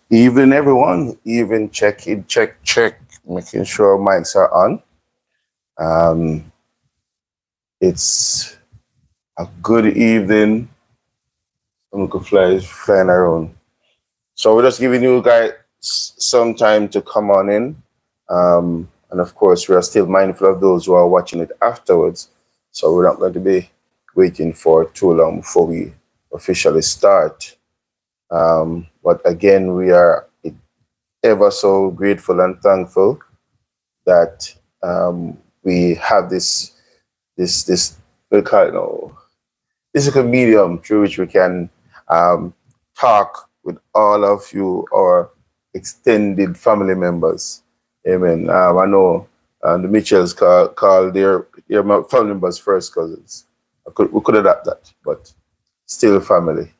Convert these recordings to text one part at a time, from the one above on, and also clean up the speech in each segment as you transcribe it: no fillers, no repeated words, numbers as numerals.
Even everyone, even check, making sure mics are on. It's a good evening. Some could flying around. So we're just giving you guys some time to come on in. And of course, we are still mindful of those who are watching it afterwards. So we're not going to be waiting for too long before we officially start. But again, we are ever so grateful and thankful that we have this we call it, this is a medium through which we can talk with all of you, our extended family members. Amen. I know the Mitchells call their family members first cousins. We could adapt that, but still family.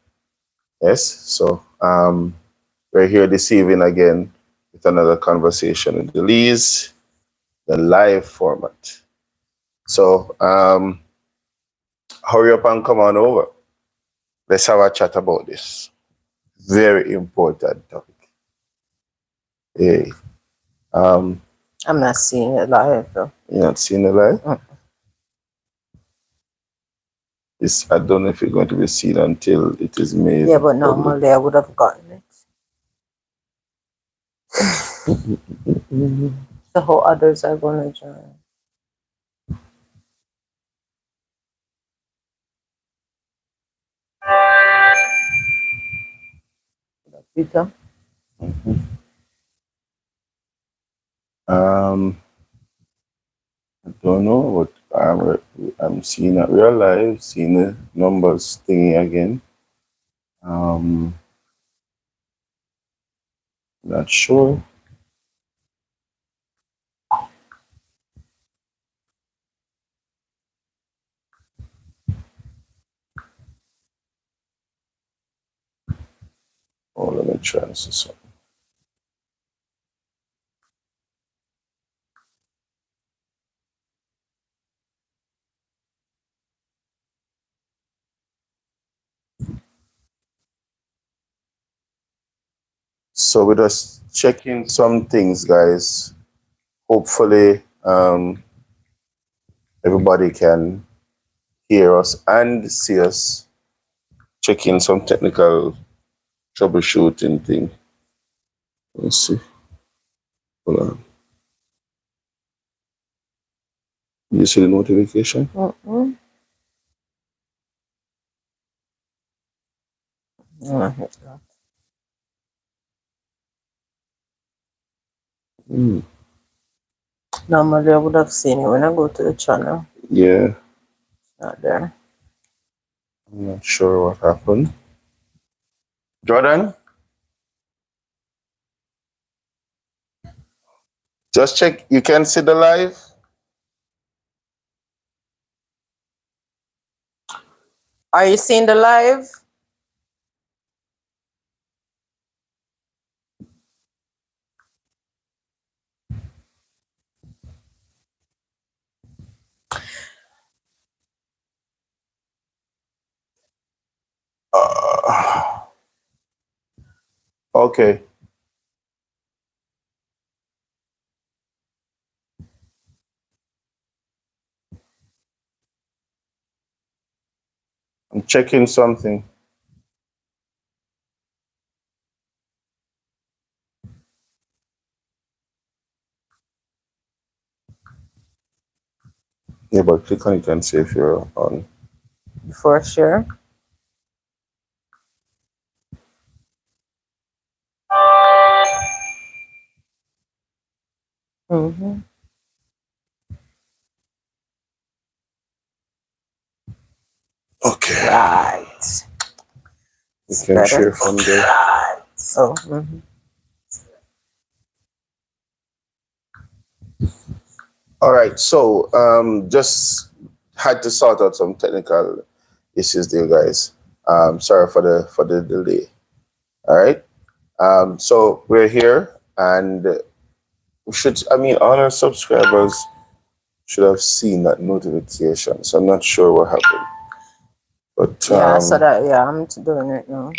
Yes. So we're here this evening again with another conversation with Delise, the live format. So hurry up and come on over. Let's have a chat about this. Very important topic. Hey. I'm not seeing it live though. You're not seeing it live? I don't know if it's going to be seen until it is made. Yeah, but normally I would have gotten it. So how others are going to join? Peter? I don't know, but I'm seeing it real live, seeing the numbers thingy again. Not sure. Oh, let me try and see something. So we're just checking some things, guys. Hopefully, everybody can hear us and see us. Checking some technical troubleshooting thing. Let's see. Hold on. You see the notification? Normally I would have seen it when I go to the channel. Yeah. It's not there. I'm not sure what happened. Jordan? Just check. You can see the live? Are you seeing the live? Okay. I'm checking something. Yeah, but click on it and see if you're on. For sure. Okay. Right. You can share from there. Right. Oh. All right. So just had to sort out some technical issues there, guys. Sorry for the delay. All right. So we're here, and we should. I mean, all our subscribers should have seen that notification. So I'm not sure what happened. But Yeah, so that I'm doing it now.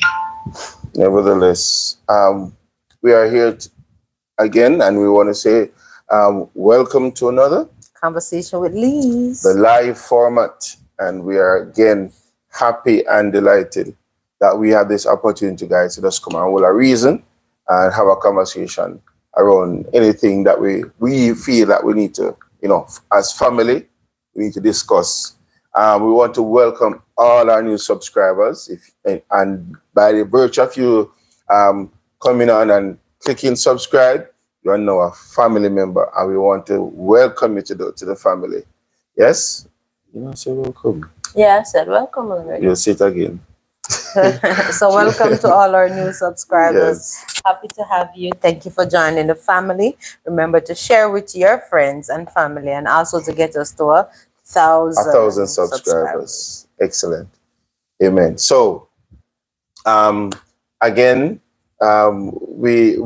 nevertheless, we are here again, and we want to say welcome to another Conversation with Liz. the live format, and we are again happy and delighted that we have this opportunity, guys, to just come and with a reason and have a conversation around anything that we feel that we need to, as family, we need to discuss. We want to welcome all our new subscribers, and by the virtue of you coming on and clicking subscribe, you are now a family member, and we want to welcome you to the family. Yes? You know, say welcome. Yeah, I said welcome already. You'll say it again. So welcome to all our new subscribers. Yes. Happy to have you. Thank you for joining the family. Remember to share with your friends and family, and also to get us to 1,000 subscribers. Excellent. Amen. So, again, we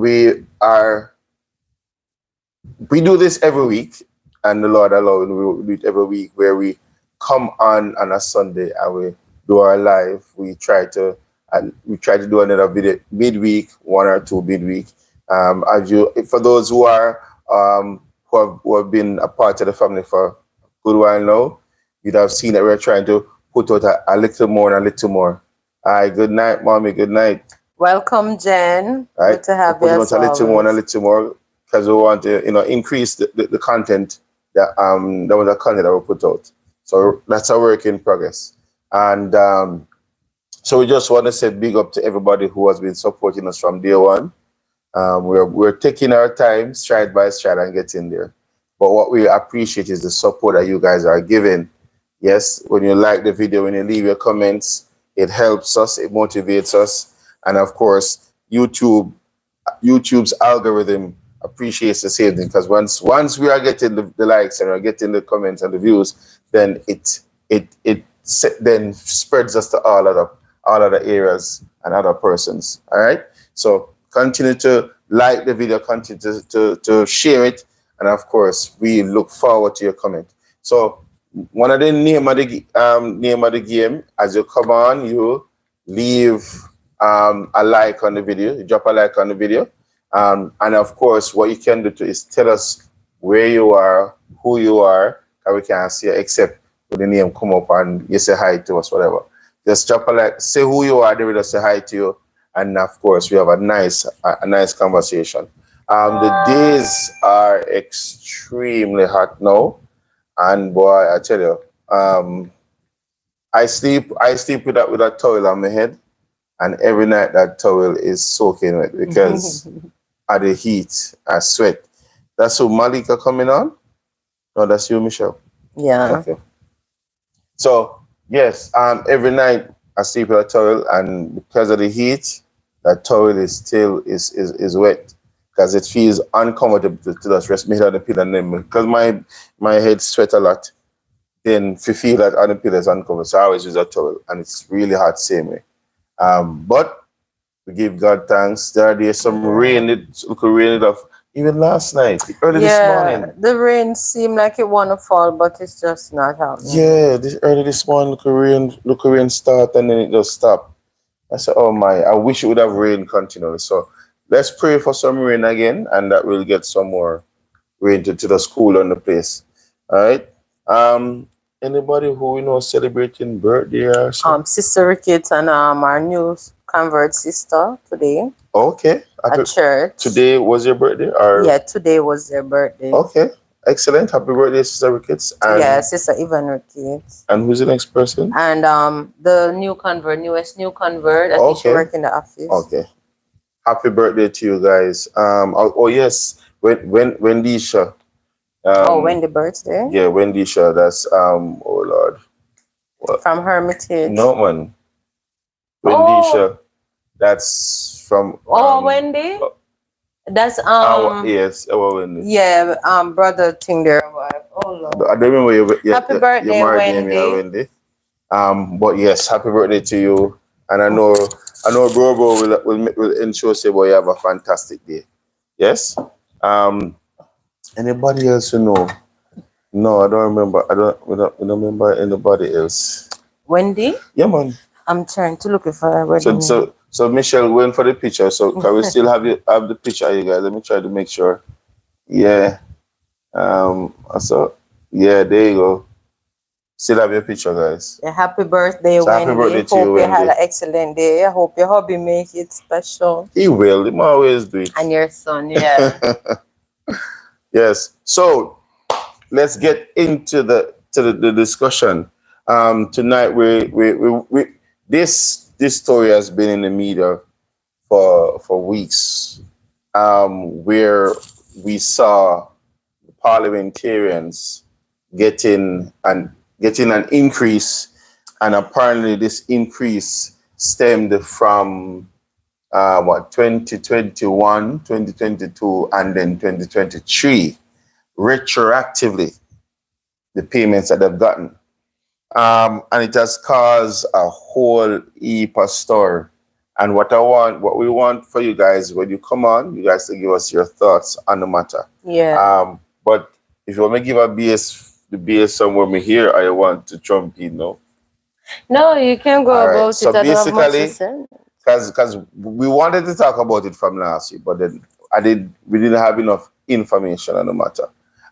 do this every week, and the Lord allowing we do it every week, where we come on a Sunday and we do our live. We try to do another video midweek, one or two midweek. For those who are who have been a part of the family for a good while now, you'd have seen that we're trying to put out a little more and a little more. Hi, good night, mommy. Good night. Welcome, Jen. Right. Good to have you. Put out a little more and a little more, because we want to, increase the content that the content that we put out. So that's a work in progress. And so we just want to say big up to everybody who has been supporting us from day one. We're taking our time, stride by stride, and getting there. But what we appreciate is the support that you guys are giving. Yes, when you like the video, when you leave your comments, it helps us, it motivates us. And of course, YouTube's algorithm appreciates the same thing, because once we are getting the likes and we're getting the comments and the views, then it then spreads us to all other areas and other persons. All right. So continue to like the video, continue to share it, and of course, we look forward to your comment. So one of the name of the game, as you come on, you leave a like on the video, you drop a like on the video. And of course, what you can do is tell us where you are, who you are, and we can't see you except when the name come up and you say hi to us, whatever. Just drop a like, say who you are, they will just say hi to you. And of course, we have a nice conversation. The days are extremely hot now. And boy, I tell you, I sleep with a towel on my head. And every night that towel is soaking wet because of the heat, I sweat. That's who Malika coming on? No, that's you, Michelle. Yeah. Okay. So yes, every night I sleep with a towel, and because of the heat, that towel is still is wet, because it feels uncomfortable to just rest me on the pillow, and then because my head sweat a lot, then if you feel that on the pillow is uncomfortable, so I always use a towel, and it's really hot same way. But we give God thanks. There's some rain. It look rain off even last night, early this morning. The rain seemed like it want to fall, but it's just not happening. Yeah, early this morning, look rain start, and then it just stop. I said, oh my, I wish it would have rain continually. So let's pray for some rain again, and that we'll get some more rain to the school and the place. All right. Anybody who we know celebrating birthday or something? Sister Ricketts and our new convert sister today. Okay. At church. Today was your birthday? Yeah, today was their birthday. Okay. Excellent. Happy birthday, Sister Ricketts. Yeah, Sister Yvonne Ricketts. And who's the next person? And the newest new convert. I think she works in the office. Okay. Happy birthday to you guys. Oh yes, Wendyisha. Wendy birthday? Yeah, Wendyisha. That's oh Lord. What? From Hermitage. No man. Wendyisha. That's from Wendy? That's yes, Wendy. Yeah, brother thing there. Oh Lord. I don't remember happy birthday, Wendy. But yes, happy birthday to you. And I know bro will ensure say boy you have a fantastic day. Yes? Anybody else you know? No, I don't remember. We don't remember anybody else. Wendy? Yeah, man. I'm trying to look for her wedding name. So Michelle, waiting for the picture. So can we still have the picture, you guys? Let me try to make sure. Yeah. So yeah, there you go. Still have your picture, guys. Yeah, happy birthday, So happy birthday Wendy. to you, Hope you had Wendy. an excellent day. I hope your hobby make it special. He will. He always do it. And your son, yeah. Yes. So let's get into the discussion. Tonight we this story has been in the media for weeks, where we saw parliamentarians getting an increase, and apparently this increase stemmed from 2021, 2022, and then 2023, retroactively, the payments that they've gotten. And it has caused a whole heap of story. And what we want for you guys, when you come on, you guys to give us your thoughts on the matter. Yeah. But if you want me to give the BS somewhere me here, I want to jump in, no? No, you can go All right. about So it. I don't have much to basically, say. because we wanted to talk about it from last year, but then we didn't have enough information on the matter,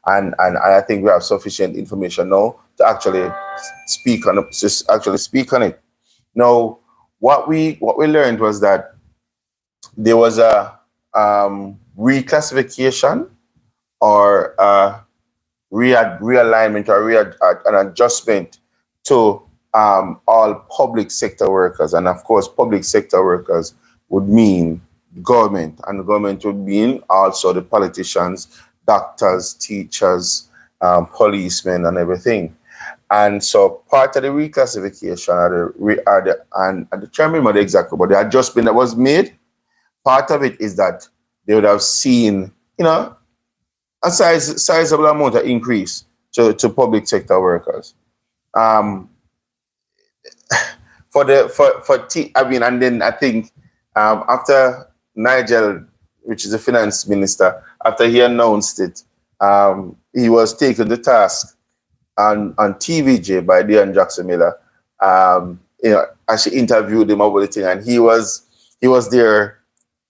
and I think we have sufficient information now to actually speak on it. Now, what we learned was that there was a reclassification, or realignment, or an adjustment to all public sector workers. And of course, public sector workers would mean government, and the government would mean also the politicians, doctors, teachers, policemen, and everything. And so part of the reclassification, and I can't remember the exact, but the adjustment that was made, part of it is that they would have seen, a sizable amount of increase to public sector workers. Um, and then I think, after Nigel, which is the finance minister, after he announced it, he was taken to task on TVJ by Dion Jackson Miller. As she interviewed him about the thing, and he was there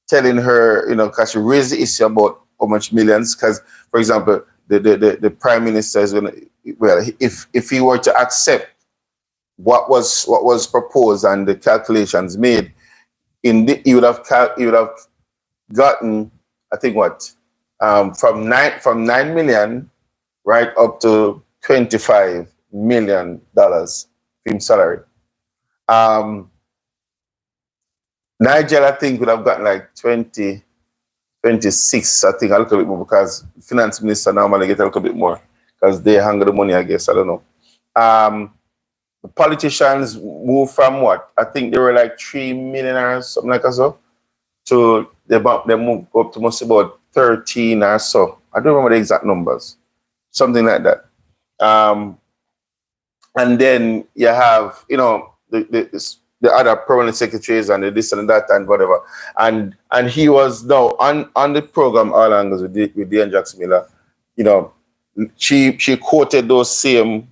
telling her, because she raised the issue about how much millions. Because, for example, the prime minister is going to, well, if he were to accept what was proposed and the calculations made, he would have gotten, I think, what, from 9 million right up to $25 million film salary. Nigel, I think, would have gotten like 26, I think, a little bit more, because finance minister normally get a little bit more because they hang the money, I guess. I don't know. The politicians moved from what? I think they were like 3 million or something like that, so. To they moved up to must about 13 or so. I don't remember the exact numbers. Something like that. And then you have, the other permanent secretaries and the this and that and whatever. And he was now on the program All Angles with Dion Jackson Miller. She quoted those same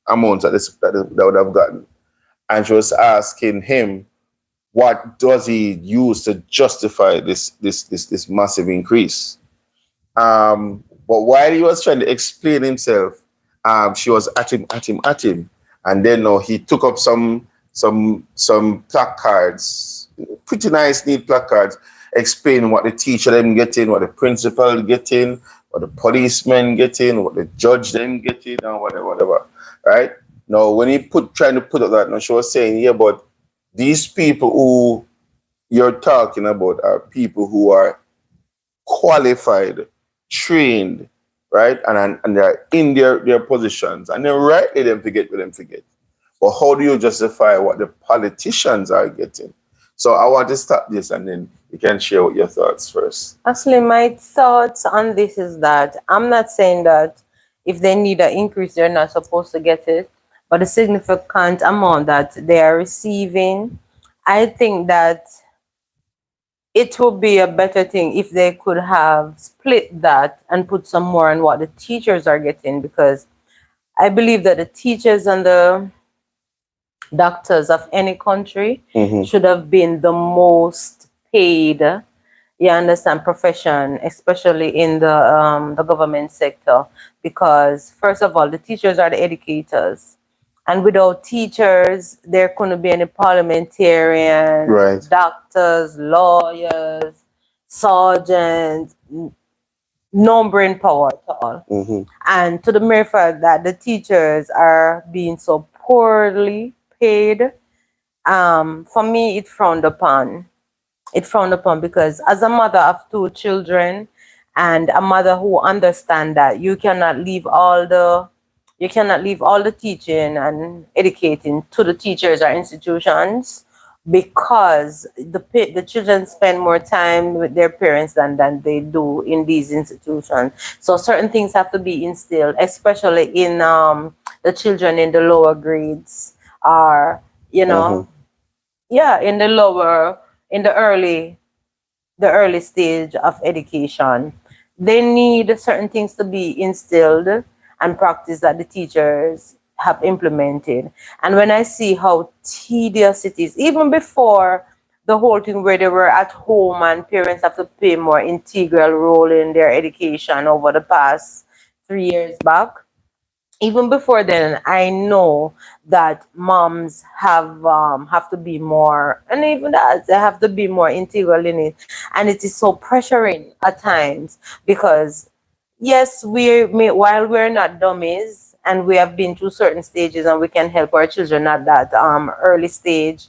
amounts that would have gotten, and she was asking him, what does he use to justify this massive increase? But while he was trying to explain himself, she was at him, and then he took up some placards, pretty nice, neat placards, explaining what the teacher them getting, what the principal getting, what the policeman getting, what the judge them getting, and whatever. Right now, when he trying to put up that, now she was saying, yeah, but these people who you're talking about are people who are qualified, trained, right? And they're in their positions, and they're rightly them to get what them to get. But how do you justify what the politicians are getting? So I want to start this, and then you can share what your thoughts first. Actually, my thoughts on this is that I'm not saying that if they need an increase, they're not supposed to get it, but the significant amount that they are receiving, I think that it would be a better thing if they could have split that and put some more on what the teachers are getting, because I believe that the teachers and the doctors of any country should have been the most paid, you understand, profession, especially in the government sector, because first of all, the teachers are the educators, and without teachers, there couldn't be any parliamentarians, Right. doctors, lawyers, sergeants, numbering power at all. And to the mere fact that the teachers are being so poorly paid, for me, it frowned upon. It frowned upon because as a mother of two children and a mother who understand that you cannot leave all the teaching and educating to the teachers or institutions, because the children spend more time with their parents than they do in these institutions. So certain things have to be instilled, especially in the children in the lower grades, or yeah, in the lower, in the early stage of education. They need certain things to be instilled and practice that the teachers have implemented. And when I see how tedious it is, even before the whole thing where they were at home and parents have to play more integral role in their education over the past 3 years back, even before then, I know that moms have to be more, and even that they have to be more integral in it, and it is so pressuring at times because yes, while we're not dummies and we have been through certain stages and we can help our children at that early stage,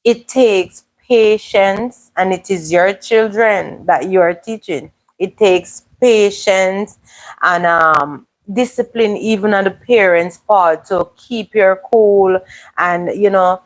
it takes patience, and it is your children that you are teaching. It takes patience and discipline even on the parents' part to keep your cool, and to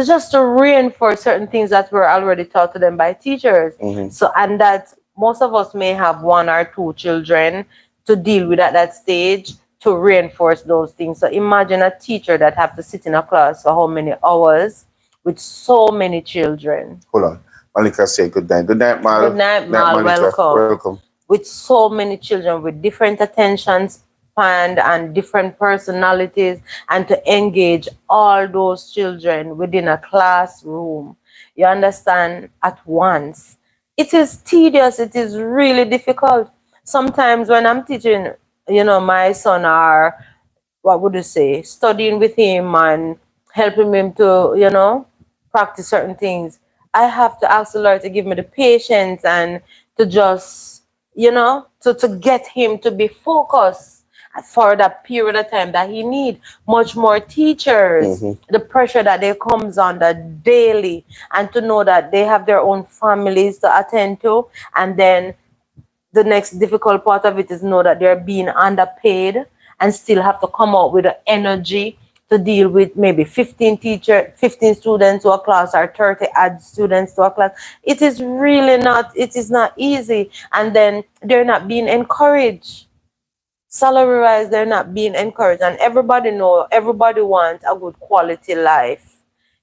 just to reinforce certain things that were already taught to them by teachers. So, and that most of us may have one or two children to deal with at that stage, to reinforce those things. So imagine a teacher that have to sit in a class for how many hours with so many children. Hold on. Malika say good night. Good night, Mal. Good night, Mal. Malika. Welcome. With so many children with different attention span and different personalities, and to engage all those children within a classroom, you understand, at once. It is tedious. It is really difficult. Sometimes when I'm teaching, my son, or what would you say, studying with him and helping him to, practice certain things, I have to ask the Lord to give me the patience and to just, to get him to be focused for that period of time that he need. Much more teachers, the pressure that they comes under daily, and to know that they have their own families to attend to, and then the next difficult part of it is know that they're being underpaid and still have to come out with the energy to deal with maybe 15 students to a class, or 30 add students to a class. It is not easy. And then they're not being encouraged. Salary wise, they're not being encouraged. And everybody wants a good quality life.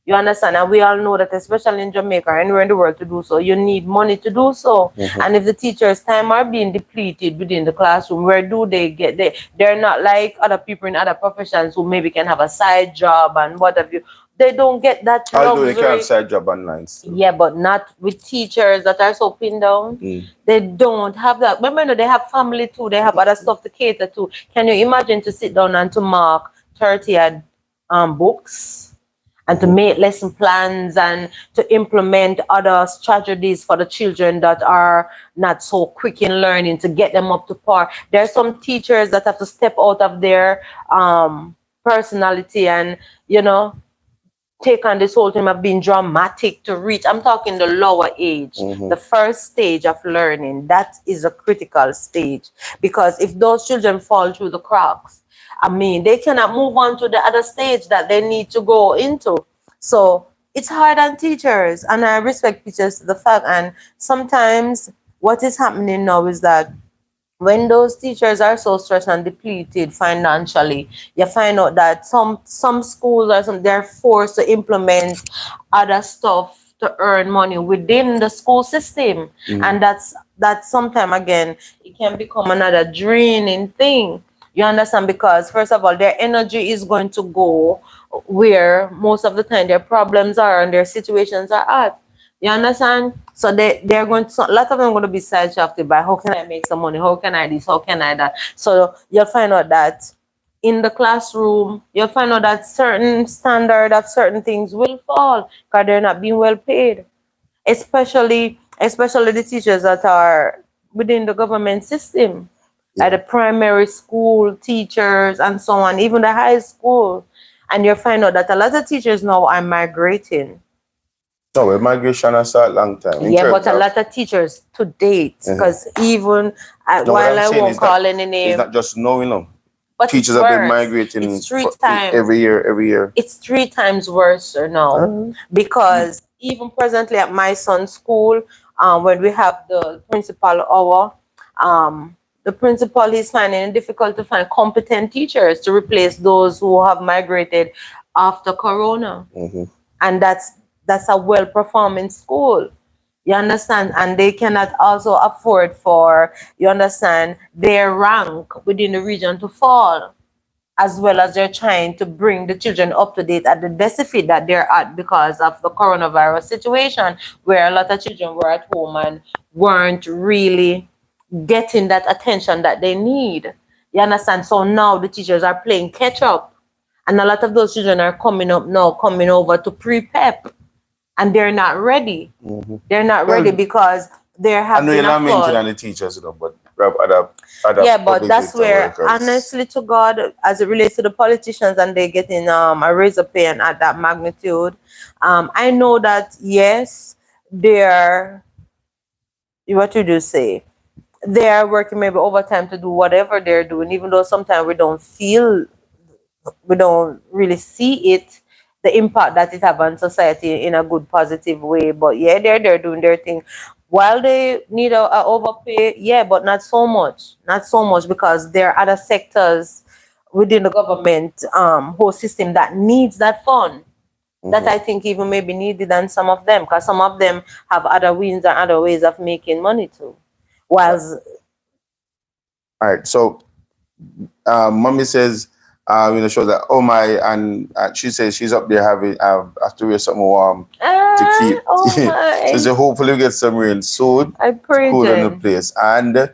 You understand? And we all know that, especially in Jamaica or anywhere in the world, to do so, you need money to do so. And if the teachers' time are being depleted within the classroom, where do they get? They're not like other people in other professions who maybe can have a side job and what have you. They don't get that luxury. Although they can have side job online still. Yeah, but not with teachers that are so pinned down. They don't have that. Remember, they have family too. They have other stuff to cater to. Can you imagine to sit down and to mark 30 books? And to make lesson plans and to implement other strategies for the children that are not so quick in learning, to get them up to par. There are some teachers that have to step out of their personality and, take on this whole thing of being dramatic to reach. I'm talking the lower age, the first stage of learning. That is a critical stage, because if those children fall through the cracks, they cannot move on to the other stage that they need to go into. So it's hard on teachers, and I respect teachers to the fact. And sometimes what is happening now is that when those teachers are so stressed and depleted financially, you find out that some schools they're forced to implement other stuff to earn money within the school system, and that's sometime again it can become another draining thing. You understand? Because first of all, their energy is going to go where most of the time their problems are and their situations are at. You understand? So they're going to, a lot of them are going to be sidetracked by how can I make some money? How can I this? How can I that? So you'll find out that in the classroom, you'll find out that certain standard of certain things will fall because they're not being well paid. Especially the teachers that are within the government system, like Yeah. the primary school teachers and so on, even the high school. And you'll find out that a lot of teachers now are migrating. No, well, migration has started long time in Yeah, terms but a of. lot of teachers to date, Mhm. because even No, what while I'm I saying won't is that call any it's name, not just knowing. but it's Teachers have been worse. migrating It's three for times. every year, every year. It's three times worse now, Uh, because even presently at my son's school, when we have the principal hour, the principal is finding it difficult to find competent teachers to replace those who have migrated after Corona, mhm. and that's a well performing school. You understand? And they cannot also afford for, you understand, their rank within the region to fall, as well as they're trying to bring the children up to date at the deficit that they're at because of the coronavirus situation, where a lot of children were at home and weren't really getting that attention that they need. You understand? So now the teachers are playing catch up, and a lot of those children are coming up now, coming over to pre-PEP, and they're not ready. Mhm. They're not ready Well, because there I have know been you're a not fall. mentioning the teachers, but other Yeah, but public that's sector where, workers. honestly to God, as it relates to the politicians and they getting a raise of pay and at that magnitude, I know that yes, they're, what you do say, they're working maybe overtime to do whatever they're doing, even though sometimes we don't really see it, the impact that it have on society in a good positive way. But yeah, they're doing their thing. While they need a overpay, yeah, but not so much, because there are other sectors within the government whole system that needs that fund, that Mhm. I think even maybe needed than some of them, because some of them have other wins and other ways of making money too. Whilst All right. So, mommy says, shows that, oh my, and she says she's up there having have to wear something warm to keep. oh She my, said hopefully we get some rain soon I to pray cool in the then. place. And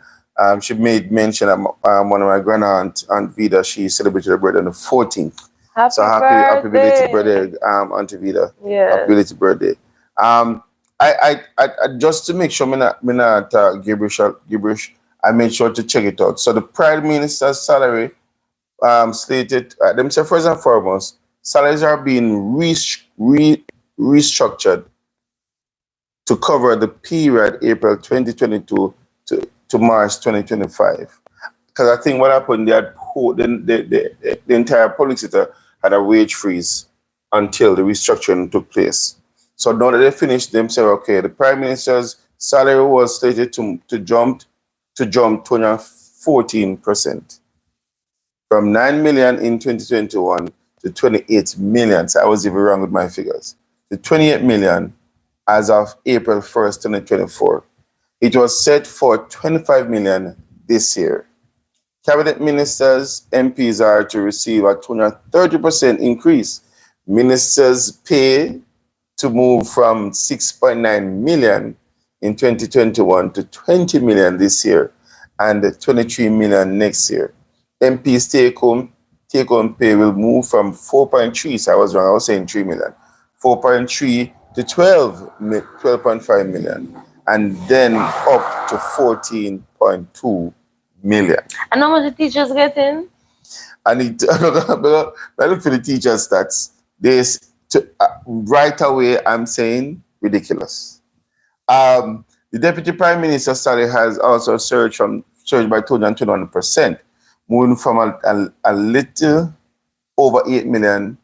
she made mention that one of my Aunt Vida, she celebrated her birthday on the 14th. So Happy happy belated birthday. birthday, Auntie Vida. Happy Yes. belated birthday. Um, I just to make sure me not gibberish. I made sure to check it out. So the Prime Minister's salary slated. Them say first and foremost, salaries are being restructured to cover the period April 2022 to March 2025. Because I think what happened, they had the entire public sector had a wage freeze until the restructuring took place. So now that they finished, them say, okay, the Prime Minister's salary was slated to jump 214%, from 9 million in 2021 to 28 million. So I was even wrong with my figures. To 28 million as of April 1st, 2024. It was set for 25 million this year. Cabinet ministers, MPs are to receive a 230% increase. Ministers' pay to move from 6.9 million in 2021 to 20 million this year and 23 million next year. MPs take home pay will move from 4.3, so I was wrong, I was saying 3 million, 4.3 to 12.5 million, and then up to 14.2 million. And how much the teachers getting? I need to I look for the teacher stats. Right away, I'm saying ridiculous. The deputy prime minister's salary has also surged by 221%, moving from a little over 8 million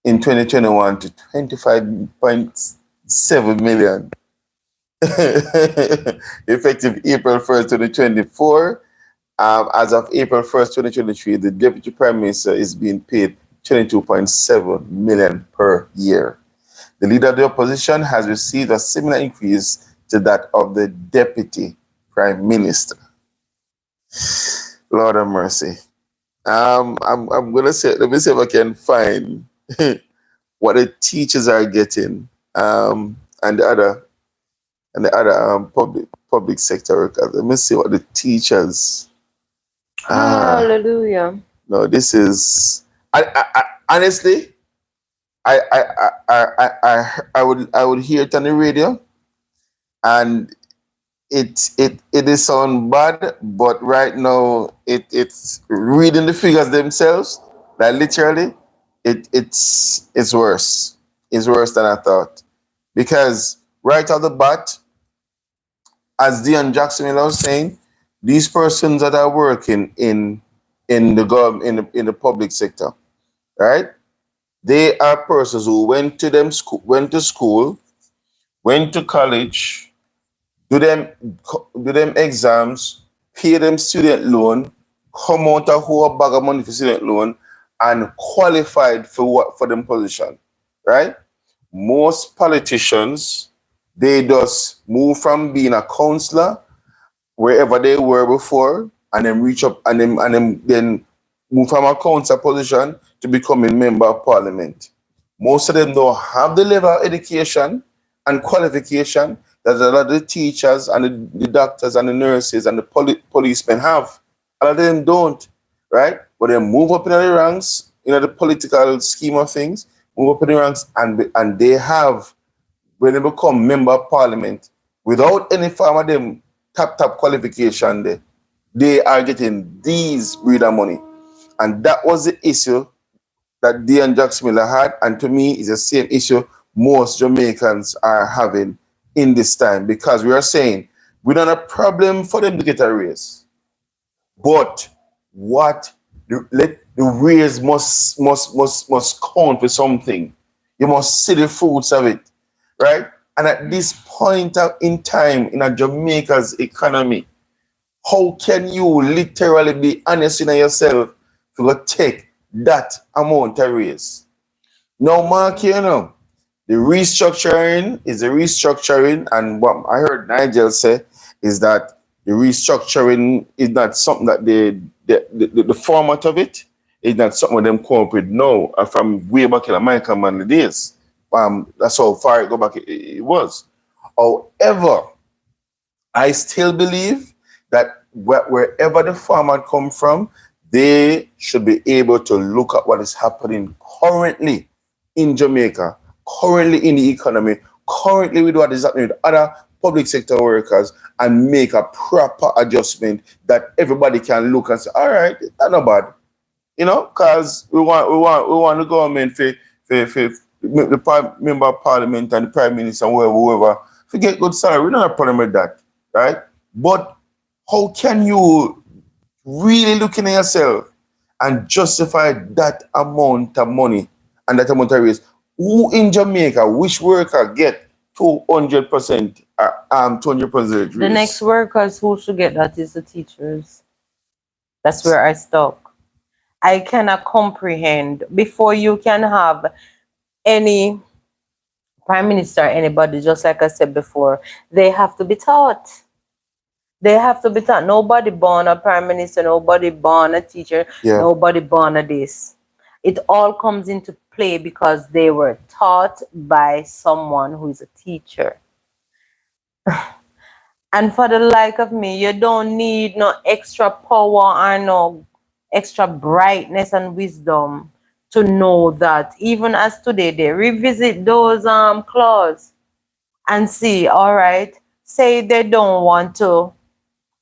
in 2021 to 25.7 million. Effective April 1st, 2024. As of April 1st, 2023, the Deputy Prime Minister is being paid 22.7 million per year. The leader of the opposition has received a similar increase to that of the Deputy Prime Minister. Lord have mercy. I'm gonna say, let me see if I can find what the teachers are getting, and the other public sector workers. Let me see what the teachers. Ah, Hallelujah. no, this is. I honestly, I would hear it on the radio, and it is sound bad, but right now it's reading the figures themselves, like literally, it's worse. It's worse than I thought, because right off the bat, as Dion Jackson was saying, these persons that are working in the government, in the public sector, right? They are persons who went to school, went to college, do them do them exams, pay them student loan, come out a whole bag of money for student loan, and qualified for what, for them position, right? Most politicians, they just move from being a counselor wherever they were before, and then reach up, and then move from a council position to becoming member of parliament. Most of them don't have the level of education and qualification that a lot of the teachers and the doctors and the nurses and the policemen have. A lot of them don't, right? But they move up in the ranks, the political scheme of things, move up in the ranks, and they have, when they become member of parliament, without any form of them top qualification, they are getting these breeder money. And that was the issue that Dion Jackson Miller had, and to me is the same issue most Jamaicans are having in this time, because we are saying we don't have a problem for them to get a raise. But what the raise must count for something. You must see the fruits of it, right? And at this point in time in a Jamaica's economy, how can you literally be honest in yourself to take that amount of raise? Now, Mark, the restructuring is the restructuring, and what I heard Nigel say is that the restructuring is not something that the format of it is not something them come up with now, from way back in the Michael Manley days. That's how far it go back it was. However, I still believe that wherever the farmer come from, they should be able to look at what is happening currently in Jamaica, currently in the economy, currently with what is happening with other public sector workers, and make a proper adjustment that everybody can look and say, all right, that's not bad. Because we want the government for the member of parliament and the prime minister and whoever to get good salary. We don't have a problem with that, right? But how can you really look in yourself and justify that amount of money and that amount of raise? Who in Jamaica, which worker get 200%, 200% The next raise? workers who should get that is the teachers. That's where I stop. I cannot comprehend. Before you can have any prime minister, anybody, just like I said before, they have to be taught. They have to be taught. Nobody born a prime minister, nobody born a teacher, Yeah. nobody born a this. It all comes into play because they were taught by someone who is a teacher. And for the like of me, you don't need no extra power or no extra brightness and wisdom to know that even as today they revisit those clause and see, all right, say they don't want to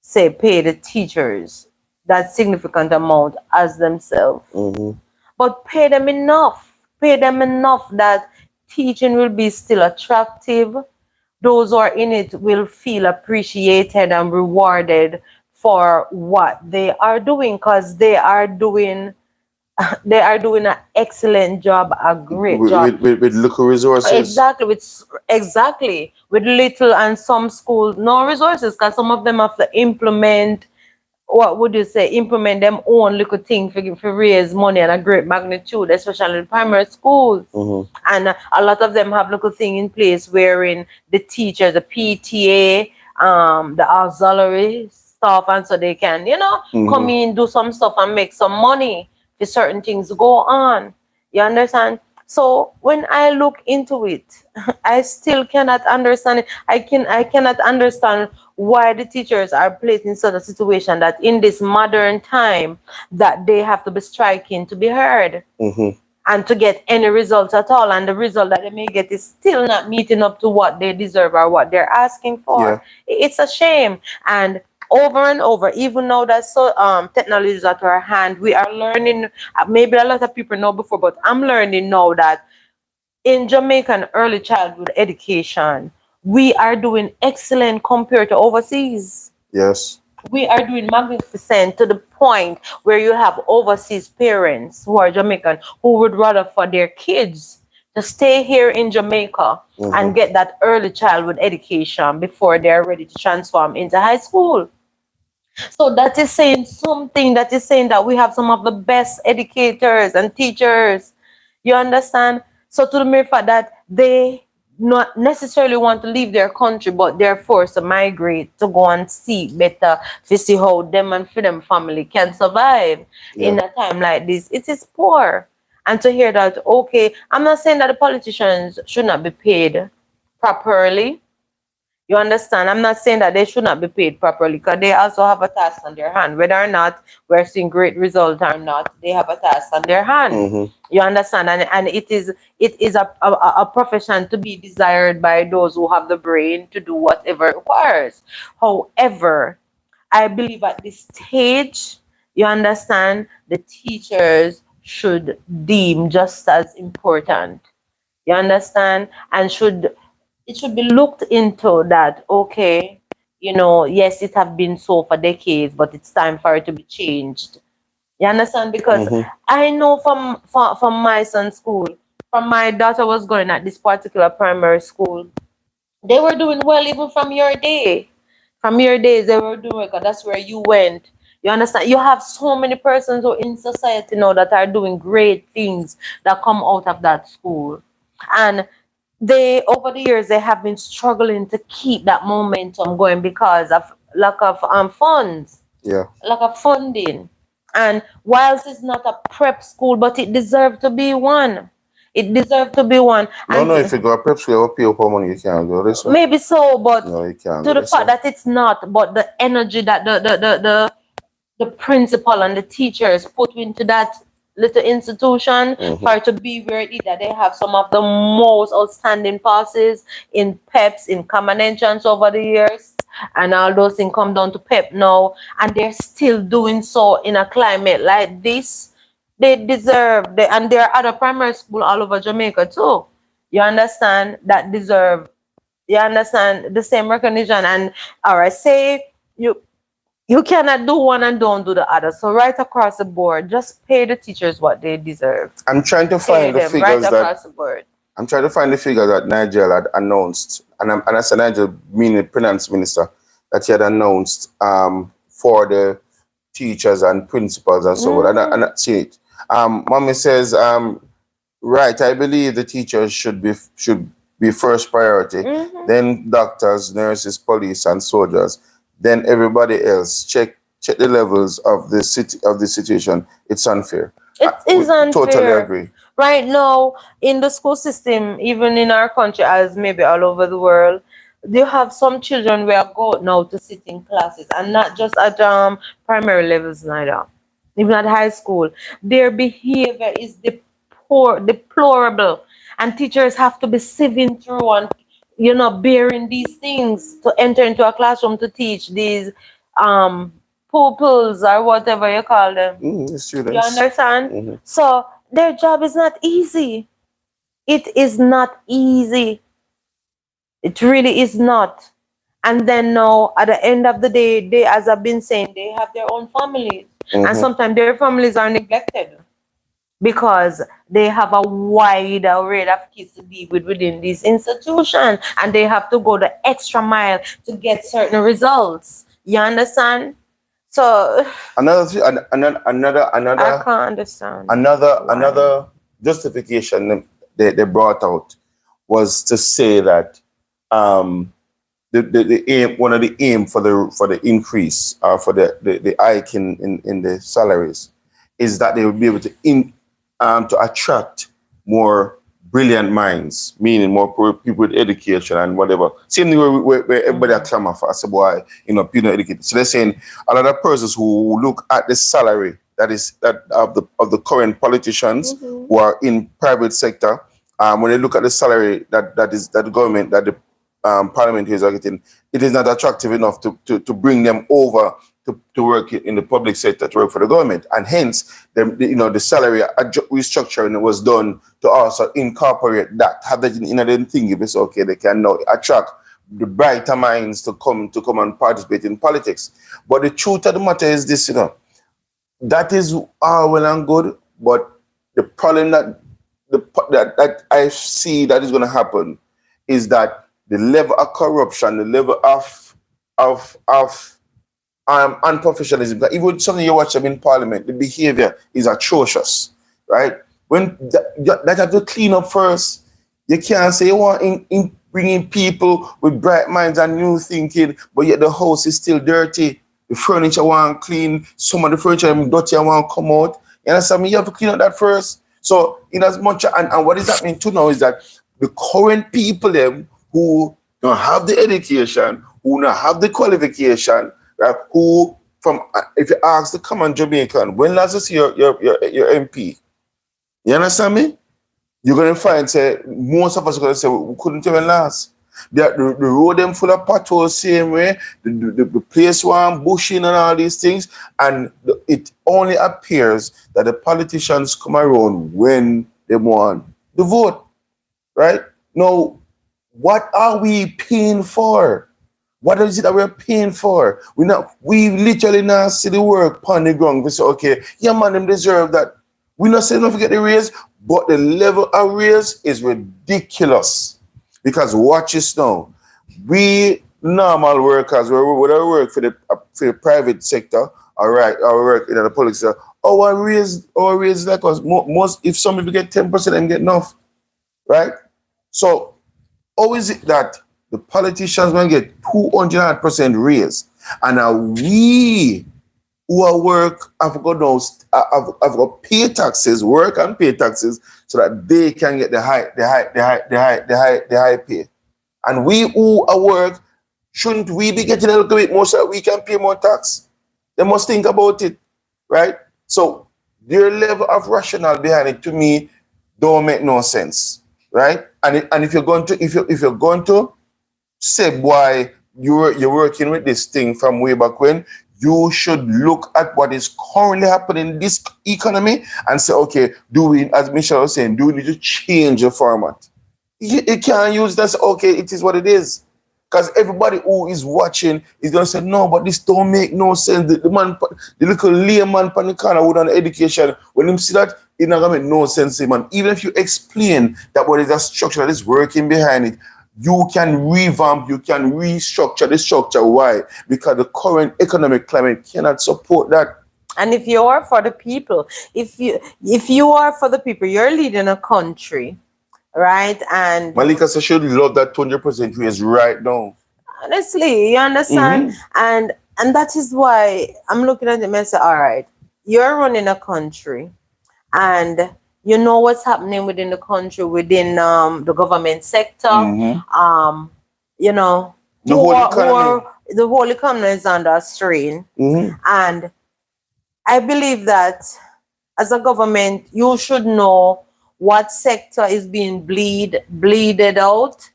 say pay the teachers that significant amount as themselves, Mm-hmm. but pay them enough that teaching will be still attractive. Those who are in it will feel appreciated and rewarded for what they are doing, because they are doing an excellent job, a great job. With local resources. Exactly with little, and some schools no resources because some of them have to implement, what would you say, implement them own little thing for raise money and a great magnitude, especially in primary schools. Mm-hmm. And a lot of them have little thing in place wherein the teachers, the PTA, the auxiliaries, stuff, and so they can, come in, do some stuff, and make some money if certain things go on. You understand? So when I look into it, I still cannot understand it. I cannot understand why the teachers are placed in such a situation that in this modern time that they have to be striking to be heard and to get any results at all, and the result that they may get is still not meeting up to what they deserve or what they're asking for. Yeah. It's a shame. And over and over, even now that technology is at our hand, we are learning. Maybe a lot of people know before, but I'm learning now that in Jamaican early childhood education, we are doing excellent compared to overseas. Yes. We are doing magnificent to the point where you have overseas parents who are Jamaican who would rather for their kids to stay here in Jamaica and get that early childhood education before they're ready to transform into high school. So that is saying something. That is saying that we have some of the best educators and teachers. You understand? So to the mere fact that they not necessarily want to leave their country, but they're forced to migrate to go and see better, to see how them and for them family can survive in a time like this. It is poor. And to hear that, okay, I'm not saying that the politicians should not be paid properly. You understand? I'm not saying that they should not be paid properly, because they also have a task on their hand. Whether or not we're seeing great results or not, they have a task on their hand. You understand? And it is a profession to be desired by those who have the brain to do whatever it requires. However, I believe at this stage, you understand, the teachers should deem just as important. You understand? And it should be looked into that, okay, yes, it have been so for decades, but it's time for it to be changed. You understand? Because I know from my son's school, from my daughter was going at this particular primary school, they were doing well even from your day. From your days, they were doing well, 'cause that's where you went. You understand? You have so many persons who in society now that are doing great things that come out of that school. And they, over the years, they have been struggling to keep that momentum going because of lack of funds, Yeah. lack of funding. And whilst it's not a prep school, but it deserved to be one. It deserved to be one. No, And no, if you go a prep school, you pay up money, you can't go this way. maybe so, but No, you can't to go the this fact way. that it's not, but the energy that the principal and the teachers put into that little institution for it to be where it is, that they have some of the most outstanding passes in PEPs, in common entrance over the years, and all those things come down to PEP now, and they're still doing so in a climate like this. They deserve, and there are other primary school all over Jamaica too. You understand, that deserve, you understand, the same recognition. And all right, say you cannot do one and don't do the other. So right across the board, just pay the teachers what they deserve. I'm trying to Pay find the them right figures that across the board. I'm trying to find the figures that Nigel had announced, and I said Nigel, meaning finance minister, that he had announced for the teachers and principals and so on. And I see it. Mommy says, right, I believe the teachers should be first priority, then doctors, nurses, police, and soldiers, then everybody else. Check the levels of the situation. It's unfair. It is unfair. Totally agree. Right now, in the school system, even in our country, as maybe all over the world, you have some children where go out now to sit in classes, and not just at primary levels neither. Even at high school, their behavior is deplorable, and teachers have to be sieving through and bearing these things to enter into a classroom to teach these pupils or whatever you call them. The You students. understand? So their job is not easy. It is not easy. It really is not. And then now, at the end of the day, they, as I've been saying, they have their own families. And sometimes their families are neglected because they have a wide array of kids to deal with within these institutions. And they have to go the extra mile to get certain results. You understand? So Another I can't understand. another justification they brought out was to say that the aim, one of the aim for the increase, for the hike in the salaries, is that they will be able to attract more brilliant minds, meaning more people with education and whatever. Same thing where everybody are clamor for, I say, boy, people not educated. So they're saying a lot of persons who look at the salary that of the current politicians who are in private sector, when they look at the salary that the government, that the parliament is getting, it is not attractive enough to bring them over to work in the public sector, to work for the government, and hence the salary restructuring was done to also incorporate that, have that in their thinking. It's okay, they can now attract the brighter minds to come and participate in politics. But the truth of the matter is this, that is all well and good, but the problem that I see that is going to happen is that the level of corruption, the level of unprofessionalism, even something you watch them in parliament, the behavior is atrocious, right? When that have to clean up first. You can't say you want bringing people with bright minds and new thinking, but yet the house is still dirty. The furniture want clean. Some of the furniture dirty and want come out. You understand me? You have to clean up that first. So in as much, and what is happening too now is that the current people them who don't have the education, who don't have the qualification, right, who from if you ask the common Jamaican, when last you see your MP, you understand me? You're gonna find say most of us are gonna say we couldn't even last. The road them full of potholes same way, the place one bushing and all these things, and it only appears that the politicians come around when they want the vote, right? Now, what are we paying for? What is it that we're paying for? We literally now see the work on the ground. We say, okay, yeah man, them deserve that. We not saying don't forget the raise, but the level of raise is ridiculous. Because watch this now. We normal workers, whether we work for the private sector, all right, or work in the public sector, our raise like us. Most if some people get 10%, them get enough, right? So how is it that the politicians will get 200% raise, and now we who are work have got pay taxes, work and pay taxes, so that they can get the high pay. And we who are work, shouldn't we be getting a little bit more so that we can pay more tax? They must think about it, right? So their level of rationale behind it to me don't make no sense, right? And if you're going to say why you're working with this thing from way back when, you should look at what is currently happening in this economy and say, okay, as Michelle was saying, do we need to change the format? You can't use that. Okay, it is what it is. Because everybody who is watching is going to say, no, but this don't make no sense. The little layman on the corner with an education, when him see that, it not going to make no sense to him. And even if you explain that what is a structure that is working behind it, you can revamp, you can restructure the structure. Why? Because the current economic climate cannot support that. And if you are for the people, if you are for the people, you're leading a country, right? And Malika says she love that 200% raise right now. Honestly, you understand? And that is why I'm looking at them and say, all right, you're running a country, and you know what's happening within the country, within the government sector. You know, the whole economy is under strain. And I believe that as a government, you should know what sector is being bleeded out,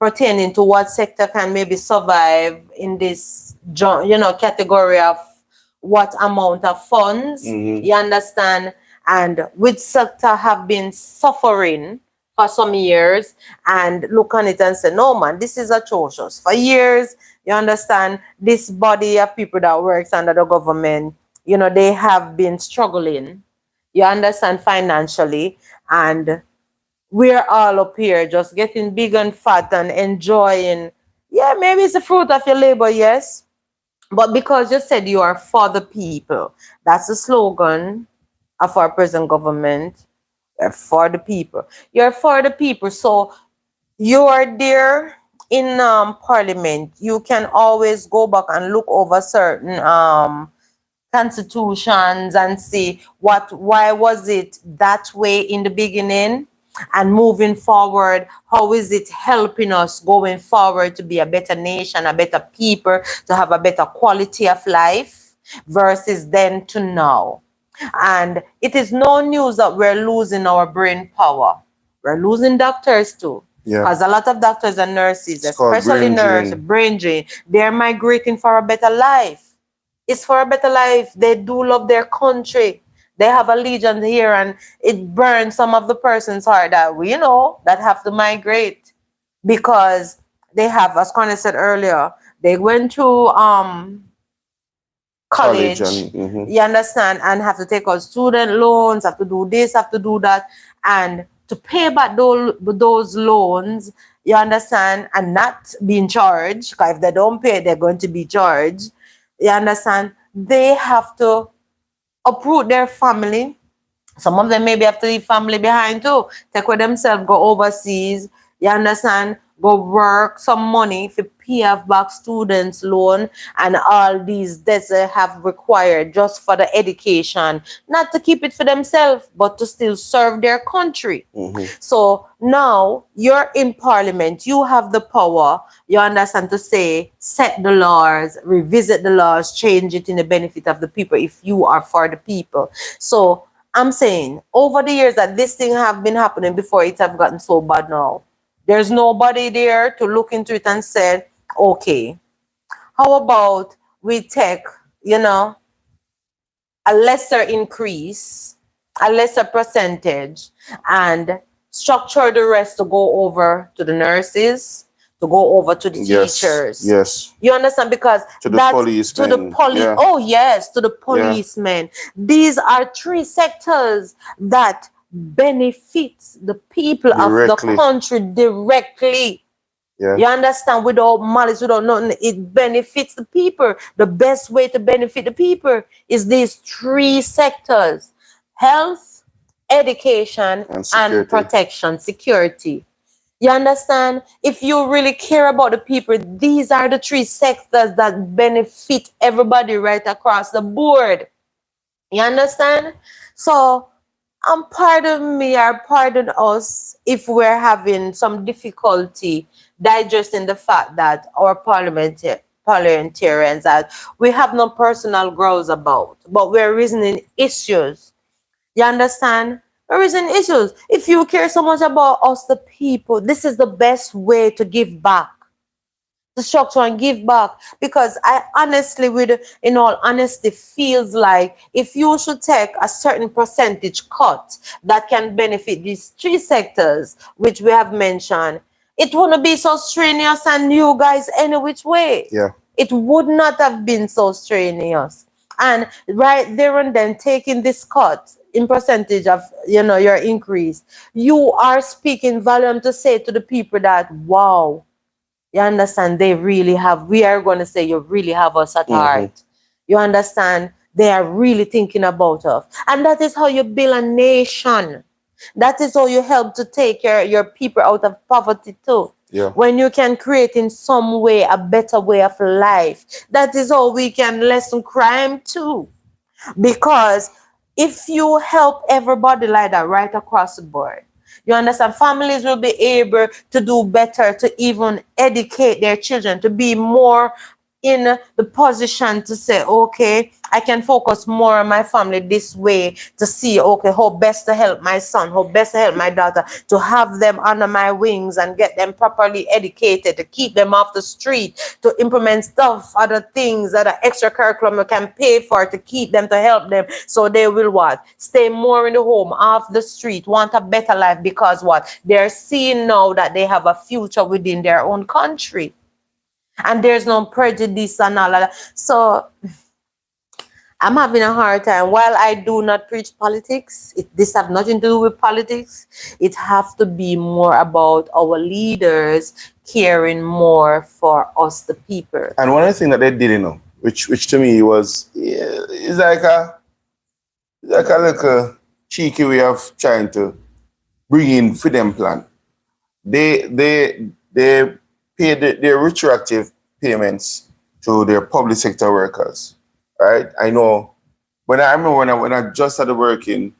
pertaining to what sector can maybe survive in this, category of what amount of funds, you understand, and which sector have been suffering for some years, and look on it and say, no man, this is atrocious. For years, you understand, this body of people that works under the government, they have been struggling, you understand, financially, and we're all up here just getting big and fat and enjoying. Yeah, maybe it's the fruit of your labor, yes. But because you said you are for the people, that's the slogan of our present government. You're for the people. You're for the people. So you are there in parliament, you can always go back and look over certain constitutions and see why was it that way in the beginning, and moving forward, how is it helping us going forward to be a better nation, a better people, to have a better quality of life versus then to now. And it is no news that we're losing our brain power. We're losing doctors too. Yeah. Because a lot of doctors and nurses, It's called especially brain nurses, drain. brain drain, they're migrating for a better life. It's for a better life. They do love their country. They have allegiance here, and it burns some of the person's heart that we know that have to migrate because they have, as Connie said earlier, they went to College college, and you understand, and have to take out student loans, have to do this, have to do that, and to pay back those loans, you understand, and not being charged, because if they don't pay, they're going to be charged, you understand, they have to uproot their family. Some of them maybe have to leave family behind too. Take with themselves, go overseas. You understand? Go work some money to pay off back students' loan and all these debts they have required just for the education. Not to keep it for themselves, but to still serve their country. So now you're in parliament, you have the power, you understand, to say, set the laws, revisit the laws, change it in the benefit of the people if you are for the people. So I'm saying over the years that this thing have been happening before it have gotten so bad now. There's nobody there to look into it and say, okay, how about we take, a lesser increase, a lesser percentage, and structure the rest to go over to the nurses, to go over to the teachers. Yes. You understand? Because To the that's policemen. to the police. Yeah. Oh yes, to the policemen. These are three sectors that benefits the people of the Directly. country directly. Yeah. You understand? Without malice, without nothing, it benefits the people. The best way to benefit the people is these three sectors: health, education, And security. and protection, security. You understand? If you really care about the people, these are the three sectors that benefit everybody right across the board. You understand? So, pardon me or pardon us if we're having some difficulty digesting the fact that our parliamentarians, that we have no personal growls about, but we're reasoning issues. You understand? We're reasoning issues. If you care so much about us, the people, this is the best way to give back. The structure and give back, because I honestly, in all honesty, feels like if you should take a certain percentage cut that can benefit these three sectors which we have mentioned, it wouldn't be so strenuous and you guys any which way. Yeah. It would not have been so strenuous. And right there and then, taking this cut in percentage of your increase, you are speaking volume to say to the people that, wow, you understand, we are going to say, you really have us at heart. You understand, they are really thinking about us. And that is how you build a nation. That is how you help to take your people out of poverty too. Yeah. When you can create in some way a better way of life. That is how we can lessen crime too. Because if you help everybody like that right across the board, you understand, families will be able to do better, to even educate their children, to be more in the position to say, okay, I can focus more on my family this way, to see, okay, how best to help my son, how best to help my daughter, to have them under my wings and get them properly educated, to keep them off the street, to implement stuff, other things that are extra curriculum you can pay for, to keep them, to help them, so they will what? Stay more in the home, off the street, want a better life, because what? They're seeing now that they have a future within their own country. And there's no prejudice and all of that. So I'm having a hard time. While I do not preach politics, this have nothing to do with politics. It has to be more about our leaders caring more for us, the people. And one of the things that they did, which to me was, it's like a little cheeky way of trying to bring in freedom plan. They pay their retroactive payments to their public sector workers, right? I know I remember when I just started working,